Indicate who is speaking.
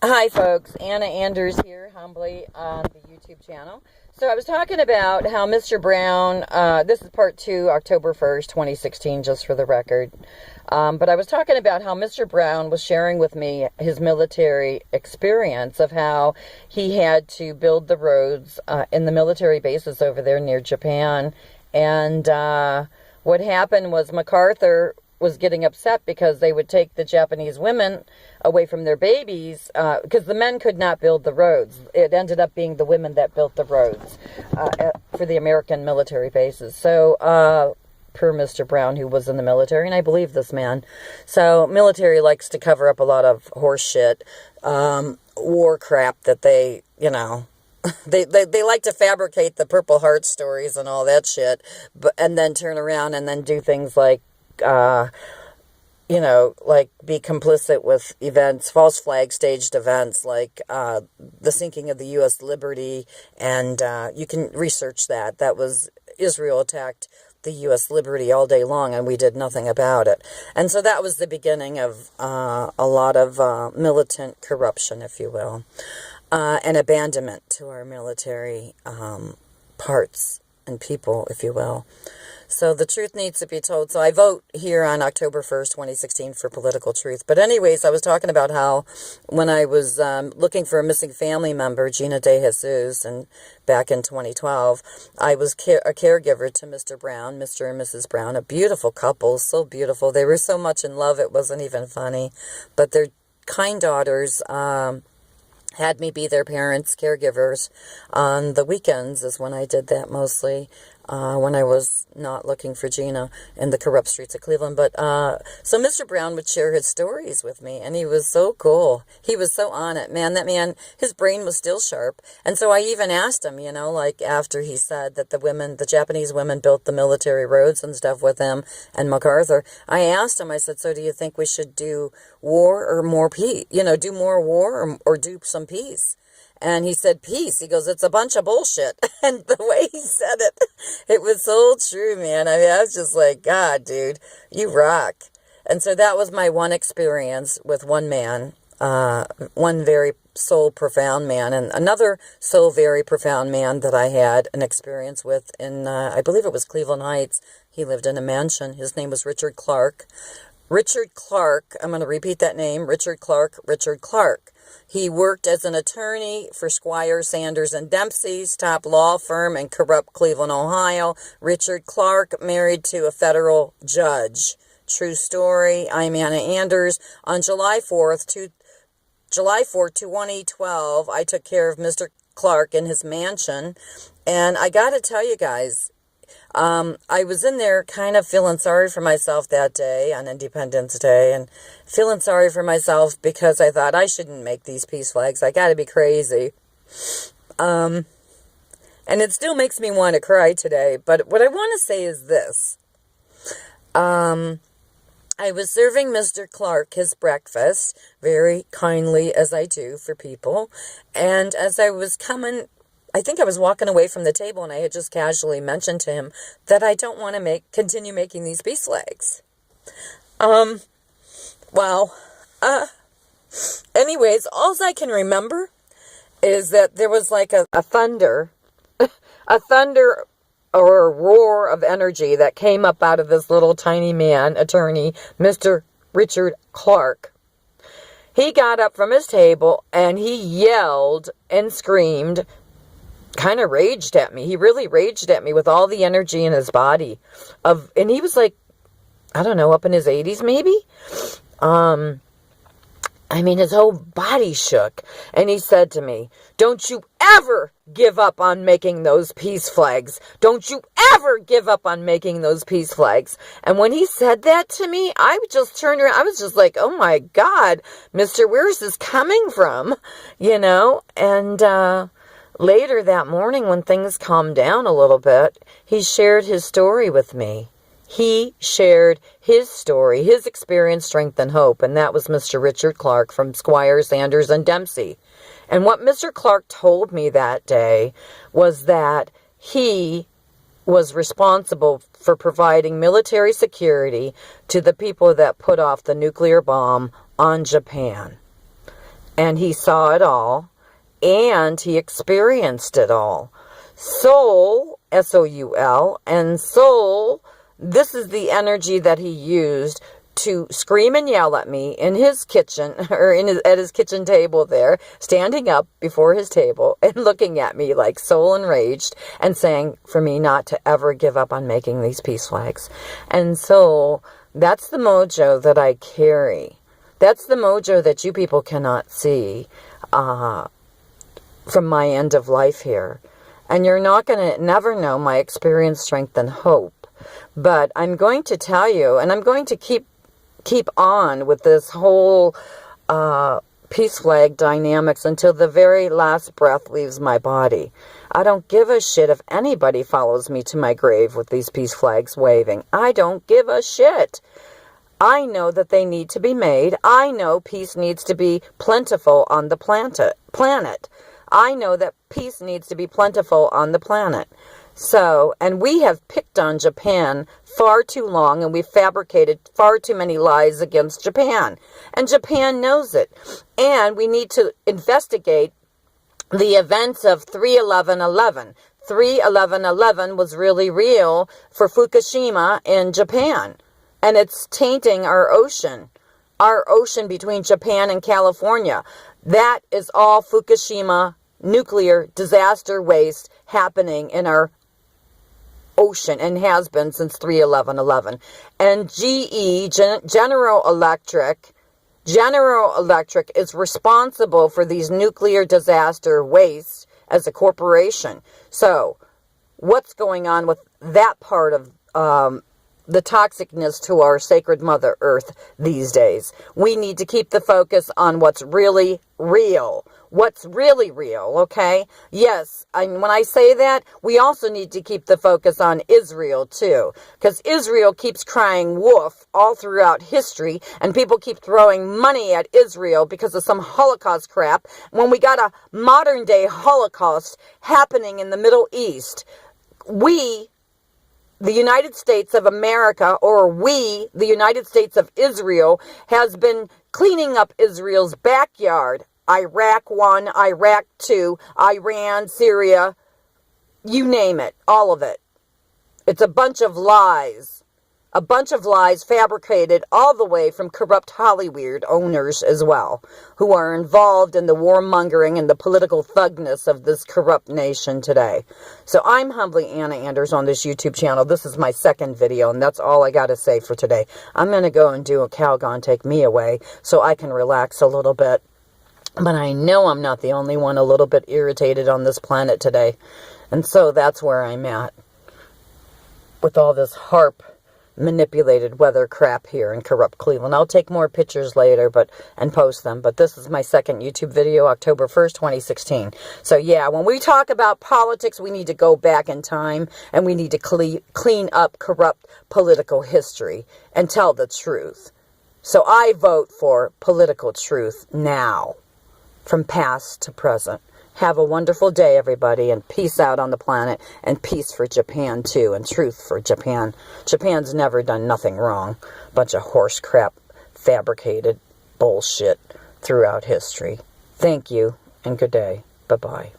Speaker 1: Hi, folks. Anna Anders here, humbly on the YouTube channel. So I was talking about how Mr. Brown, this is part 2, October 1st, 2016, just for the record. But I was talking about how Mr. Brown was sharing with me his military experience of how he had to build the roads in the military bases over there near Japan. And what happened was MacArthur was getting upset because they would take the Japanese women away from their babies because the men could not build the roads. It ended up being the women that built the roads for the American military bases. So, per Mr. Brown, who was in the military, and I believe this man. So, military likes to cover up a lot of horse shit, war crap that they, they like to fabricate the Purple Heart stories and all that shit, and then turn around and then do things like like be complicit with events, false flag staged events like the sinking of the U.S. Liberty, and you can research that. That was Israel attacked the U.S. Liberty all day long, and we did nothing about it. And so that was the beginning of a lot of militant corruption, if you will, and abandonment to our military parts and people, if you will. So the truth needs to be told. So I vote here on October 1st, 2016 for political truth. But anyways, I was talking about how when I was looking for a missing family member, Gina De Jesus, and back in 2012, I was a caregiver to Mr. Brown, Mr. and Mrs. Brown, a beautiful couple, so beautiful. They were so much in love, it wasn't even funny. But their kind daughters had me be their parents, caregivers. On the weekends is when I did that mostly, when I was not looking for Gina in the corrupt streets of Cleveland. But so Mr. Brown would share his stories with me, and he was so cool. He was so on it, man. That man, his brain was still sharp. And so I even asked him, like after he said that the Japanese women built the military roads and stuff with him and MacArthur, I asked him, I said, so do you think we should do war or more peace? Do more war or do some peace? And he said, peace. He goes, it's a bunch of bullshit. And the way he said it, it was so true, man. I mean, I was just like, God, dude, you rock. And so that was my one experience with one man, one very soul profound man. And another soul very profound man that I had an experience with in, I believe it was Cleveland Heights. He lived in a mansion. His name was Richard Clark. Richard Clark, I'm going to repeat that name, Richard Clark. He worked as an attorney for Squire, Sanders, and Dempsey's top law firm in corrupt Cleveland, Ohio. Richard Clark married to a federal judge. True story. I'm Anna Anders. On July 4th, 2012, I took care of Mr. Clark in his mansion. And I got to tell you guys, I was in there kind of feeling sorry for myself that day on Independence Day, and feeling sorry for myself because I thought I shouldn't make these peace flags. I gotta be crazy. And it still makes me want to cry today, but what I want to say is this. I was serving Mr. Clark his breakfast, very kindly as I do for people, and as I was coming, I think I was walking away from the table, and I had just casually mentioned to him that I don't want to continue making these peace flags. Anyways, all I can remember is that there was like a thunder, a thunder or a roar of energy that came up out of this little tiny man, attorney, Mr. Richard Clark. He got up from his table, and he yelled and screamed, kind of raged at me. He really raged at me with all the energy in his body. And he was like, I don't know, up in his 80s maybe? His whole body shook. And he said to me, don't you ever give up on making those peace flags. Don't you ever give up on making those peace flags. And when he said that to me, I just turned around. I was just like, oh my God, mister, where is this coming from? And, later that morning, when things calmed down a little bit, he shared his story with me. He shared his story, his experience, strength, and hope, and that was Mr. Richard Clark from Squire, Sanders, and Dempsey. And what Mr. Clark told me that day was that he was responsible for providing military security to the people that put off the nuclear bomb on Japan. and he saw it all, and he experienced it all. Soul, S-O-U-L, and soul, this is the energy that he used to scream and yell at me in his kitchen, or at his kitchen table there, standing up before his table and looking at me like soul enraged and saying for me not to ever give up on making these peace flags. And so that's the mojo that I carry. That's the mojo that you people cannot see from my end of life here. And you're not going to never know my experience, strength, and hope. But I'm going to tell you, and I'm going to keep on with this whole peace flag dynamics until the very last breath leaves my body. I don't give a shit if anybody follows me to my grave with these peace flags waving. I don't give a shit. I know that they need to be made. I know peace needs to be plentiful on the planet. I know that peace needs to be plentiful on the planet. So, and we have picked on Japan far too long, and we've fabricated far too many lies against Japan. And Japan knows it. And we need to investigate the events of 3/11/11. 3/11/11 was really real for Fukushima in Japan. And it's tainting our ocean between Japan and California. That is all Fukushima nuclear disaster waste happening in our ocean, and has been since 3/11/11. And GE, General Electric is responsible for these nuclear disaster waste as a corporation. So what's going on with that part of the toxicness to our sacred Mother Earth these days? We need to keep the focus on what's really real. What's really real, okay? Yes, when I say that, we also need to keep the focus on Israel too. Because Israel keeps crying wolf all throughout history, and people keep throwing money at Israel because of some Holocaust crap, when we got a modern day Holocaust happening in the Middle East. We, the United States of America, or we, the United States of Israel, has been cleaning up Israel's backyard. Iraq 1, Iraq 2, Iran, Syria, you name it, all of it. It's a bunch of lies. A bunch of lies fabricated all the way from corrupt Hollywood owners as well, who are involved in the warmongering and the political thugness of this corrupt nation today. So I'm humbly Anna Anders on this YouTube channel. This is my second video, and that's all I got to say for today. I'm going to go and do a Calgon Take Me Away so I can relax a little bit. But I know I'm not the only one a little bit irritated on this planet today. And so that's where I'm at with all this HAARP manipulated weather crap here in corrupt Cleveland. I'll take more pictures later and post them. But this is my second YouTube video, October 1st, 2016. So yeah, when we talk about politics, we need to go back in time, and we need to clean up corrupt political history and tell the truth. So I vote for political truth now, from past to present. Have a wonderful day, everybody, and peace out on the planet, and peace for Japan, too, and truth for Japan. Japan's never done nothing wrong. Bunch of horse crap, fabricated bullshit throughout history. Thank you, and good day. Bye-bye.